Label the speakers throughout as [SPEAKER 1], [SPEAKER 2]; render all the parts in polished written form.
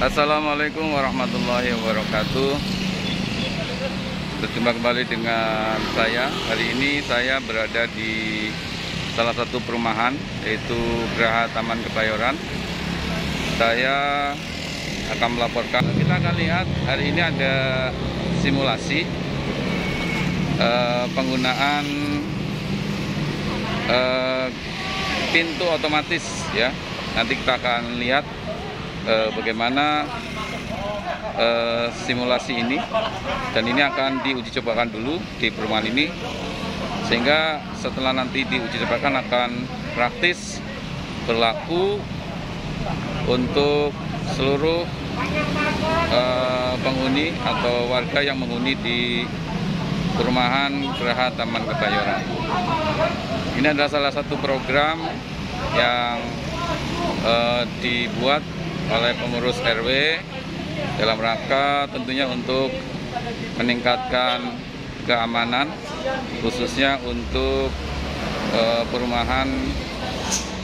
[SPEAKER 1] Assalamualaikum warahmatullahi wabarakatuh. Berjumpa kembali dengan saya. Hari ini saya berada di salah satu perumahan, yaitu Geraha Taman Kebayoran. Saya akan melaporkan. Kita akan lihat hari ini ada simulasi penggunaan pintu otomatis ya. Nanti kita akan lihat bagaimana simulasi ini, dan ini akan diuji cobakan dulu di perumahan ini, sehingga setelah nanti diuji cobakan akan praktis berlaku untuk seluruh penghuni atau warga yang menghuni di perumahan Geraha Taman Kebayoran. Ini adalah salah satu program yang dibuat oleh pengurus RW dalam rangka tentunya untuk meningkatkan keamanan, khususnya untuk perumahan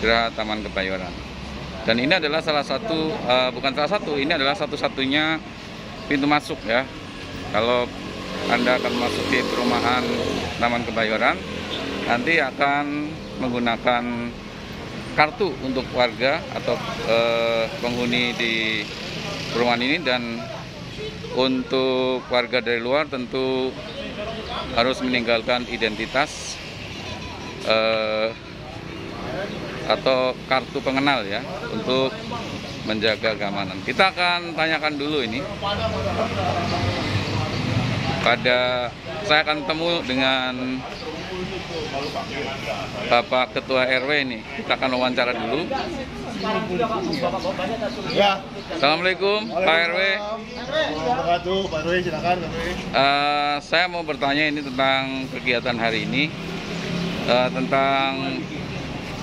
[SPEAKER 1] Geraha Taman Kebayoran. Dan ini adalah salah satu, ini adalah satu-satunya pintu masuk ya. Kalau Anda akan masuk di perumahan Taman Kebayoran, nanti akan menggunakan kartu untuk warga atau penghuni di perumahan ini, dan untuk warga dari luar tentu harus meninggalkan identitas atau kartu pengenal ya, untuk menjaga keamanan. Kita akan tanyakan dulu ini saya akan temu dengan Bapak Ketua RW ini. Kita akan wawancara dulu.
[SPEAKER 2] Ya.
[SPEAKER 1] Assalamualaikum Pak RW.
[SPEAKER 2] Pak RW, silakan.
[SPEAKER 1] Saya mau bertanya ini tentang kegiatan hari ini, tentang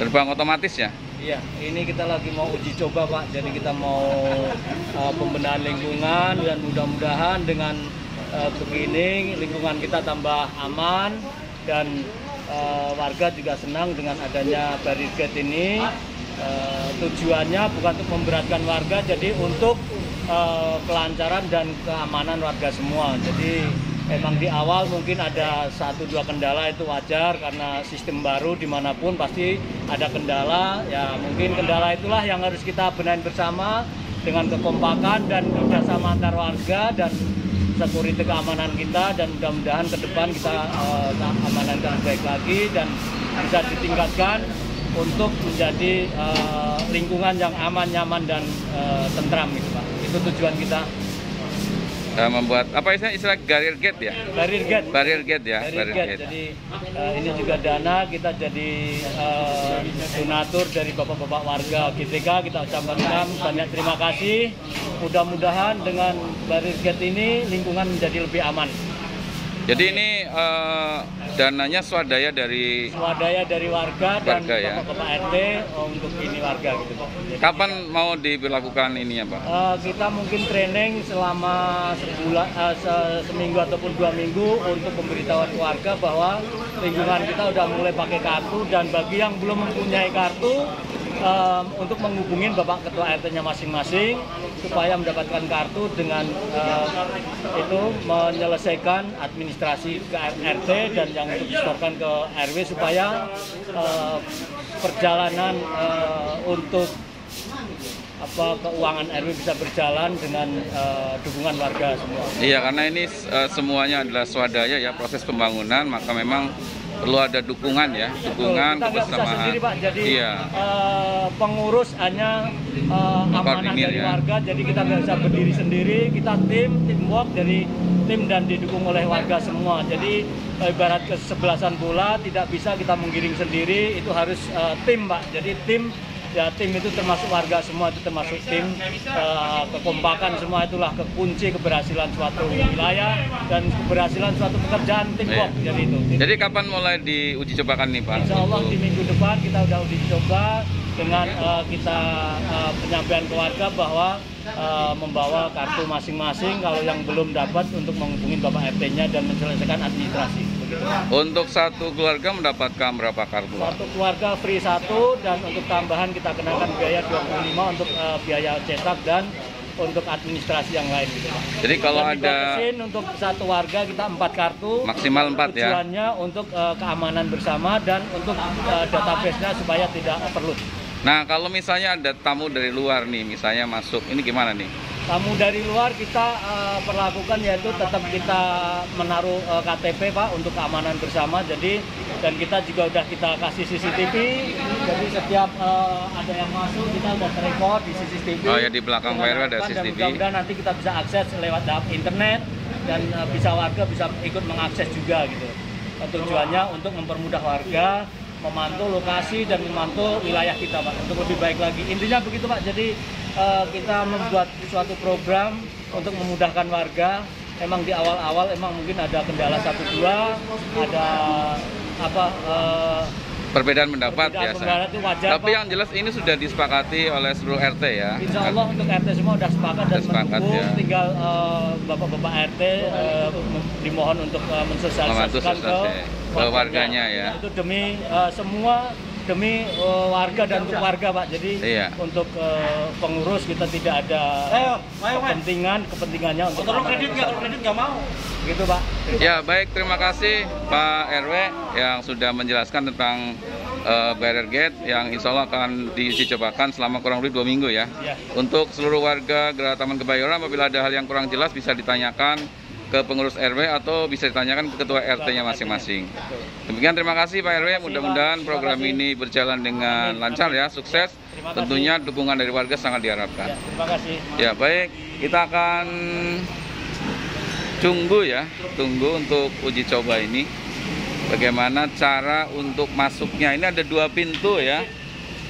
[SPEAKER 1] gerbang otomatis ya.
[SPEAKER 3] Iya, ini kita lagi mau uji coba Pak. Jadi kita mau pembenahan lingkungan, dan mudah-mudahan dengan begini lingkungan kita tambah aman, dan warga juga senang dengan adanya barricade ini. Tujuannya bukan untuk memberatkan warga, jadi untuk kelancaran dan keamanan warga semua. Jadi emang di awal mungkin ada 1-2 kendala, itu wajar karena sistem baru, dimanapun pasti ada kendala. Ya mungkin kendala itulah yang harus kita benahi bersama dengan kekompakan dan kerjasama antar warga dan security keamanan kita, dan mudah-mudahan ke depan kita keamanan yang baik lagi dan bisa ditingkatkan untuk menjadi lingkungan yang aman, nyaman, dan tentram gitu Pak. Itu tujuan kita.
[SPEAKER 1] Membuat apa istilah barrier gate ya? Barrier gate ya.
[SPEAKER 3] Jadi ini juga dana kita jadi donatur dari bapak-bapak warga GTK. Kita ucapkan banyak terima kasih. Mudah-mudahan dengan barrier gate ini lingkungan menjadi lebih aman.
[SPEAKER 1] Jadi ini dananya swadaya dari
[SPEAKER 3] warga dan
[SPEAKER 1] ya?
[SPEAKER 3] bapak-bapak RT untuk ini warga gitu Pak. Jadi,
[SPEAKER 1] kapan mau diberlakukan ini ya Pak?
[SPEAKER 3] Kita mungkin training selama seminggu ataupun 2 minggu untuk pemberitahuan warga bahwa lingkungan kita udah mulai pakai kartu, dan bagi yang belum mempunyai kartu untuk menghubungin Bapak Ketua RT-nya masing-masing supaya mendapatkan kartu, dengan itu menyelesaikan administrasi ke RT dan yang disetorkan ke RW, supaya perjalanan untuk keuangan RW bisa berjalan dengan dukungan warga semua.
[SPEAKER 1] Iya, karena ini semuanya adalah swadaya ya, proses pembangunan, maka memang perlu ada dukungan ya, dukungan
[SPEAKER 3] kita nggak bisa sendiri Pak, jadi
[SPEAKER 1] iya.
[SPEAKER 3] Pengurus hanya amanah dari
[SPEAKER 1] ya.
[SPEAKER 3] warga, jadi kita nggak bisa berdiri sendiri, kita teamwork dari tim dan didukung oleh warga semua. Jadi ibarat kesebelasan bola, tidak bisa kita menggiring sendiri, itu harus tim Pak. Jadi tim itu termasuk warga semua, itu termasuk tim, kekompakan semua, itulah kunci keberhasilan suatu wilayah dan keberhasilan suatu pekerjaan, teamwork.
[SPEAKER 1] Jadi kapan mulai diuji cobakan nih Pak?
[SPEAKER 3] Insya Allah di minggu depan kita udah uji coba dengan kita penyampaian ke warga bahwa membawa kartu masing-masing kalau yang belum dapat, untuk menghubungi Bapak RT-nya dan menyelesaikan administrasi. Begitu.
[SPEAKER 1] Untuk satu keluarga mendapatkan berapa kartu?
[SPEAKER 3] Satu keluarga free 1, dan untuk tambahan kita kenakan biaya 25 untuk biaya cetak dan untuk administrasi yang lain gitu Pak.
[SPEAKER 1] Jadi kalau
[SPEAKER 3] Dan
[SPEAKER 1] ada
[SPEAKER 3] dibatasin untuk satu warga kita 4 kartu.
[SPEAKER 1] maksimal 4 ya.
[SPEAKER 3] Tujuannya untuk keamanan bersama dan untuk database-nya supaya tidak overload.
[SPEAKER 1] Nah, kalau misalnya ada tamu dari luar nih, misalnya masuk, ini gimana nih?
[SPEAKER 3] Tamu dari luar kita perlakukan yaitu tetap kita menaruh KTP Pak untuk keamanan bersama. Jadi dan kita juga udah kita kasih CCTV. Jadi setiap ada yang masuk kita udah terekod di CCTV.
[SPEAKER 1] Oh ya, di belakang PRW ada CCTV.
[SPEAKER 3] Dan mudah-mudahan nanti kita bisa akses lewat internet dan bisa warga bisa ikut mengakses juga gitu. Tujuannya untuk mempermudah warga memantau lokasi dan memantau wilayah kita Pak untuk lebih baik lagi. Intinya begitu Pak. Jadi kita membuat suatu program untuk memudahkan warga. Emang di awal-awal emang mungkin ada kendala 1-2, ada
[SPEAKER 1] Perbedaan pendapat biasa.
[SPEAKER 3] Itu wajar,
[SPEAKER 1] tapi
[SPEAKER 3] Pak.
[SPEAKER 1] yang jelas ini sudah disepakati oleh seluruh RT ya.
[SPEAKER 3] Insya Allah untuk RT semua sudah sepakat dan mendukung.
[SPEAKER 1] Ya.
[SPEAKER 3] Tinggal bapak-bapak RT dimohon untuk mensosialisasikan ke
[SPEAKER 1] warganya ya.
[SPEAKER 3] Itu demi semua, demi warga dan untuk warga Pak. Jadi untuk pengurus kita tidak ada kepentingannya untuk
[SPEAKER 2] kredit nggak mau.
[SPEAKER 3] Gitu Pak.
[SPEAKER 1] Ya baik, terima kasih Pak RW yang sudah menjelaskan tentang barrier gate yang insya Allah akan diuji cobakan selama kurang lebih 2 minggu ya. Untuk seluruh warga Geraha Taman Kebayoran, apabila ada hal yang kurang jelas bisa ditanyakan ke pengurus RW atau bisa ditanyakan ke ketua RT-nya masing-masing. Demikian, terima kasih Pak RW. Mudah-mudahan program ini berjalan dengan lancar ya, sukses. Tentunya dukungan dari warga sangat diharapkan.
[SPEAKER 3] Terima kasih.
[SPEAKER 1] Ya baik, kita akan tunggu untuk uji coba ini. Bagaimana cara untuk masuknya? Ini ada 2 pintu ya.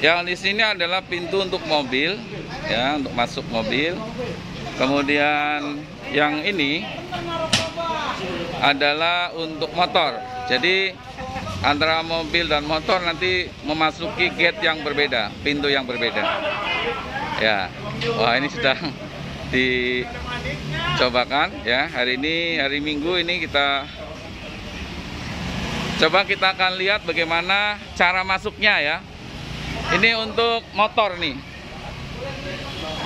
[SPEAKER 1] Yang di sini adalah pintu untuk mobil, ya, untuk masuk mobil. Kemudian yang ini adalah untuk motor. Jadi antara mobil dan motor nanti memasuki gate yang berbeda, pintu yang berbeda. Ya, wah ini sedang dicobakan ya. Hari ini hari Minggu ini kita akan lihat bagaimana cara masuknya ya. Ini untuk motor nih.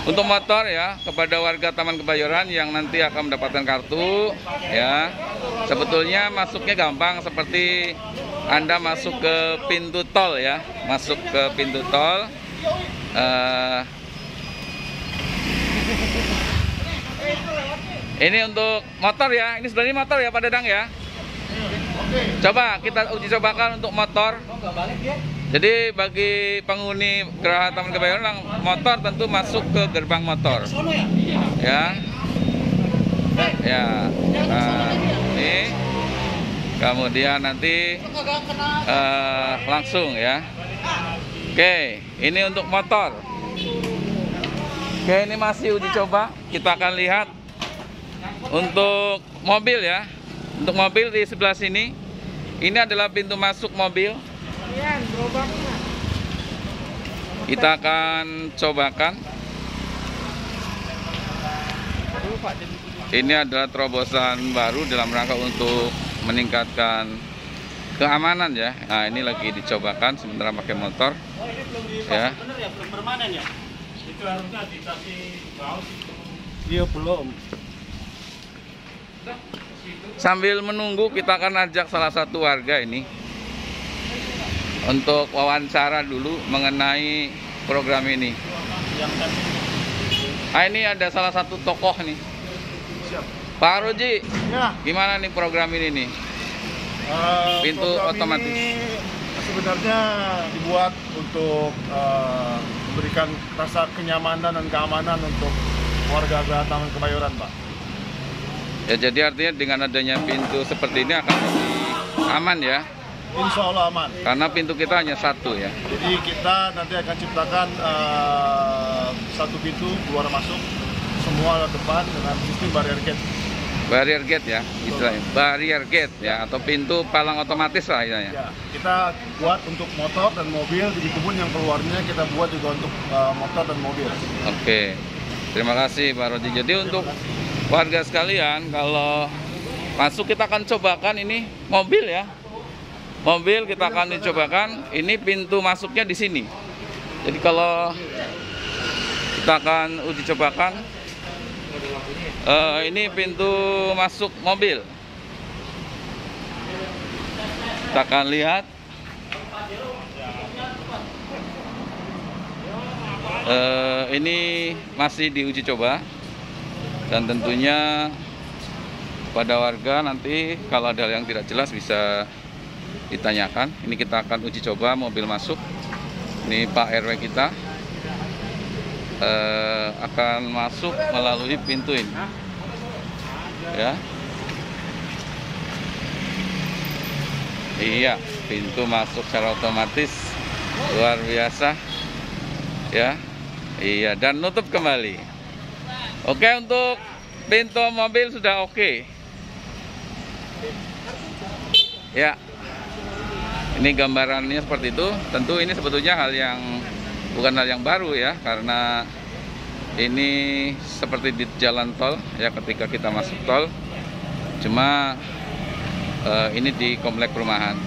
[SPEAKER 1] Untuk motor ya, kepada warga Taman Kebayoran yang nanti akan mendapatkan kartu ya. Sebetulnya masuknya gampang, seperti Anda masuk ke pintu tol ya. Masuk ke pintu tol. Ini untuk motor ya. Ini sebenarnya motor ya Pak Dadang ya. Coba kita uji cobakan untuk motor. Jadi bagi penghuni Geraha Taman Kebayoran, motor tentu masuk ke gerbang motor. Ya. Ya. Nah, ini. Kemudian nanti langsung ya. Oke, ini untuk motor. Oke, ini masih uji coba. Kita akan lihat untuk mobil ya. Untuk mobil di sebelah sini. Ini adalah pintu masuk mobil. Kita akan cobakan. Ini adalah terobosan baru dalam rangka untuk meningkatkan keamanan ya. Nah, ini lagi dicobakan sementara pakai motor. Ya.
[SPEAKER 2] Itu harusnya dikasih baut. Iya belum.
[SPEAKER 1] Sambil menunggu, kita akan ajak salah satu warga ini untuk wawancara dulu mengenai program ini. Nah, ini ada salah satu tokoh nih. Pak Roji,
[SPEAKER 2] Ya.
[SPEAKER 1] gimana nih program ini nih? Pintu
[SPEAKER 2] Program
[SPEAKER 1] otomatis.
[SPEAKER 2] ini sebenarnya dibuat untuk memberikan rasa kenyamanan dan keamanan untuk warga Geraha Taman Kebayoran, Pak.
[SPEAKER 1] Ya, jadi artinya dengan adanya pintu seperti ini akan lebih aman ya.
[SPEAKER 2] Insya Allah aman.
[SPEAKER 1] Karena pintu kita hanya satu ya.
[SPEAKER 2] Jadi kita nanti akan ciptakan satu pintu keluar masuk semua depan dengan sistem barrier gate.
[SPEAKER 1] Barrier gate ya, istilahnya. Barrier gate ya, atau pintu palang otomatis lah istilahnya.
[SPEAKER 2] Ya, kita buat untuk motor dan mobil, begitu pun yang keluarnya kita buat juga untuk motor dan mobil.
[SPEAKER 1] Oke, terima kasih Pak Roji. Jadi untuk warga sekalian, kalau masuk kita akan cobakan ini mobil ya. Mobil kita akan dicobakan. Ini pintu masuknya di sini. Jadi kalau kita akan uji cobakan Ini pintu masuk mobil. Kita akan lihat. Ini masih diuji coba, dan tentunya pada warga nanti kalau ada yang tidak jelas bisa ditanyakan. Ini kita akan uji coba mobil masuk. Ini Pak RW kita akan masuk melalui pintu ini, ya. Iya, pintu masuk secara otomatis, luar biasa, ya. Iya, dan nutup kembali. Oke, untuk pintu mobil sudah oke. Ya, ini gambarannya seperti itu. Tentu ini sebetulnya bukan hal yang baru ya, karena ini seperti di jalan tol ya, ketika kita masuk tol. Cuma ini di komplek perumahan.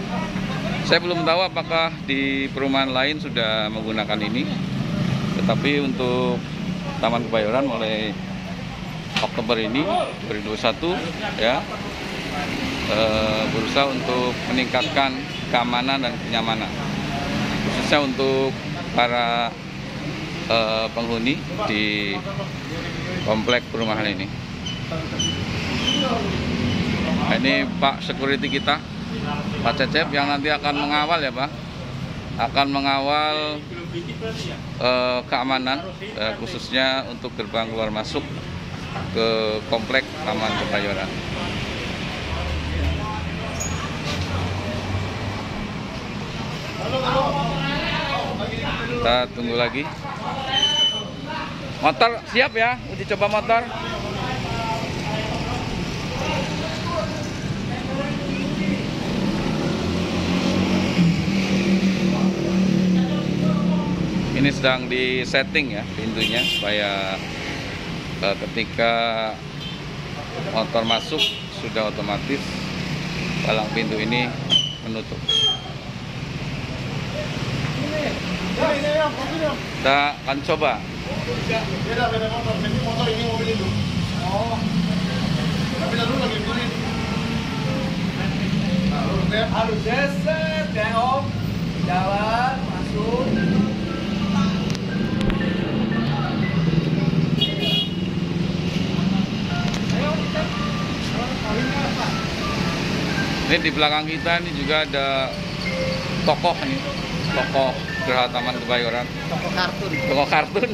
[SPEAKER 1] Saya belum tahu apakah di perumahan lain sudah menggunakan ini. Tetapi untuk Taman Kebayoran mulai Oktober ini 2021 ya, berusaha untuk meningkatkan keamanan dan kenyamanan, khususnya untuk para penghuni di komplek perumahan ini. Nah, ini Pak Security kita, Pak Cecep, yang nanti akan mengawal ya Pak, akan mengawal keamanan, khususnya untuk gerbang keluar masuk ke komplek Taman Kebayoran. Kita tunggu lagi. Motor siap ya, uji coba motor. Ini sedang di setting ya pintunya, supaya ketika motor masuk sudah otomatis palang pintu ini menutup. Kita akan coba.
[SPEAKER 2] Beda motor. Ini motor, ini mobil itu. Oh. Tapi lalu lagi turun.
[SPEAKER 3] Harus geser, Om. Jalan, masuk.
[SPEAKER 1] Ini di belakang kita ini juga ada tokoh nih, tokoh Geraha Taman Kebayoran.
[SPEAKER 3] Toko kartun.
[SPEAKER 1] Tokoh kartun.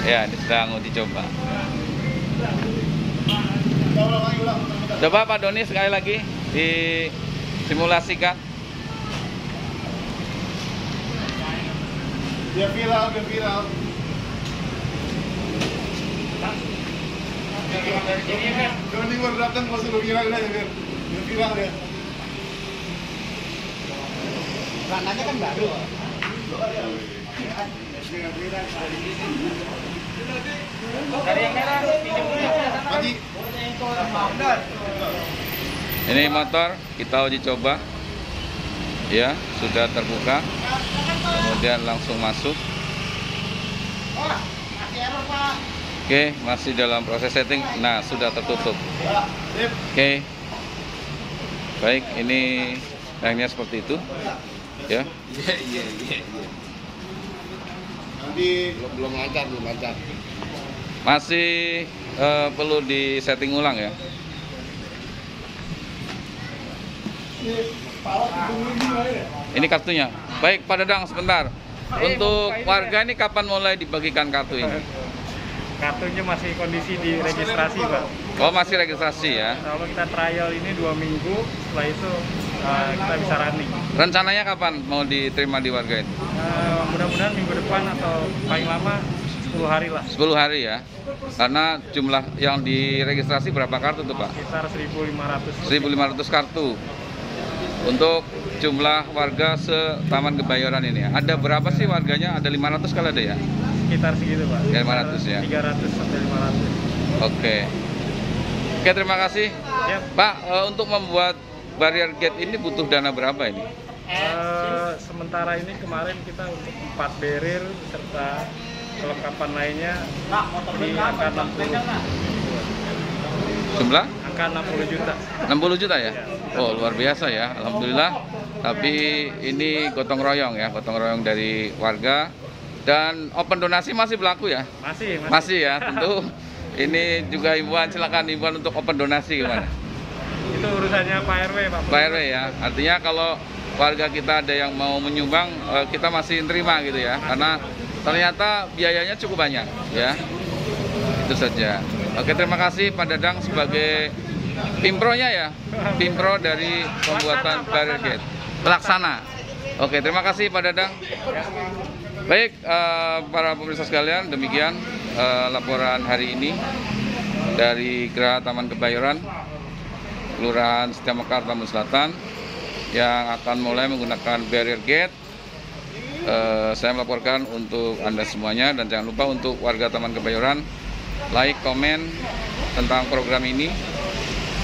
[SPEAKER 1] Ya, ini sedang uji coba. Coba Pak Doni sekali lagi disimulasikan.
[SPEAKER 2] Biar viral. Yang penting baru datang masuk viral aja, biar viral ya.
[SPEAKER 3] Rananya kan baru. Dari yang merah,
[SPEAKER 1] Ini motor kita uji coba, ya, sudah terbuka, kemudian langsung masuk. Oke, masih dalam proses setting. Nah, sudah tertutup. Oke, baik, ini layaknya seperti itu, ya.
[SPEAKER 2] Iya. Nanti belum lancar.
[SPEAKER 1] Masih perlu di setting ulang ya. Ini kartunya. Baik, Pak Dadang, sebentar. Untuk warga ini kapan mulai dibagikan kartu ini?
[SPEAKER 4] Kartunya masih kondisi di registrasi, Pak.
[SPEAKER 1] Oh, masih registrasi ya.
[SPEAKER 4] Kalau kita trial ini 2 minggu, setelah itu kita bisa running.
[SPEAKER 1] Rencananya kapan mau diterima di warga ini?
[SPEAKER 4] Mudah-mudahan minggu depan atau paling lama 10 hari lah.
[SPEAKER 1] 10 hari ya. Karena jumlah yang diregistrasi berapa kartu tuh Pak?
[SPEAKER 4] Sekitar 1.500.
[SPEAKER 1] 1.500 kartu. Untuk jumlah warga se-Taman Kebayoran ini ya. Ada berapa sih warganya? Ada 500 kali ada ya?
[SPEAKER 4] Sekitar segitu, Pak.
[SPEAKER 1] Ya, 500 ya.
[SPEAKER 4] 300 sampai 500.
[SPEAKER 1] Oke, terima kasih.
[SPEAKER 4] Ya.
[SPEAKER 1] Pak, untuk membuat barrier gate ini butuh dana berapa ini?
[SPEAKER 4] Sementara ini kemarin kita untuk 4 barrel serta kelengkapan lainnya di angka 60.
[SPEAKER 1] Jumlah?
[SPEAKER 4] Angka 60 juta.
[SPEAKER 1] 60 juta ya? Oh, luar biasa ya, alhamdulillah. Tapi ini gotong royong ya, gotong royong dari warga. Dan open donasi masih berlaku ya? Masih ya, tentu. Ini juga himbauan, silakan himbauan untuk open donasi gimana?
[SPEAKER 4] Itu urusannya Pak RW, Pak.
[SPEAKER 1] Pak RW ya, artinya kalau warga kita ada yang mau menyumbang, kita masih terima gitu ya, karena ternyata biayanya cukup banyak ya. Itu saja. Oke, terima kasih Pak Dadang sebagai Pimpronya ya, Pimpro dari pembuatan barrier gate. Pelaksana. Oke, terima kasih Pak Dadang. Baik, para pemirsa sekalian, demikian laporan hari ini dari Geraha Taman Kebayoran, Kelurahan Setiamekar, Tambun Selatan, yang akan mulai menggunakan barrier gate. Saya melaporkan untuk Anda semuanya, dan jangan lupa untuk warga Taman Kebayoran, like, komen tentang program ini,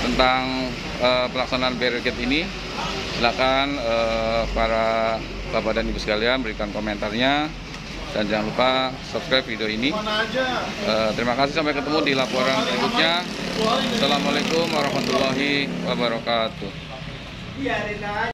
[SPEAKER 1] tentang pelaksanaan barrier gate ini. Silakan para Bapak dan Ibu sekalian berikan komentarnya, dan jangan lupa subscribe video ini. Terima kasih, sampai ketemu di laporan berikutnya. Assalamualaikum warahmatullahi wabarakatuh.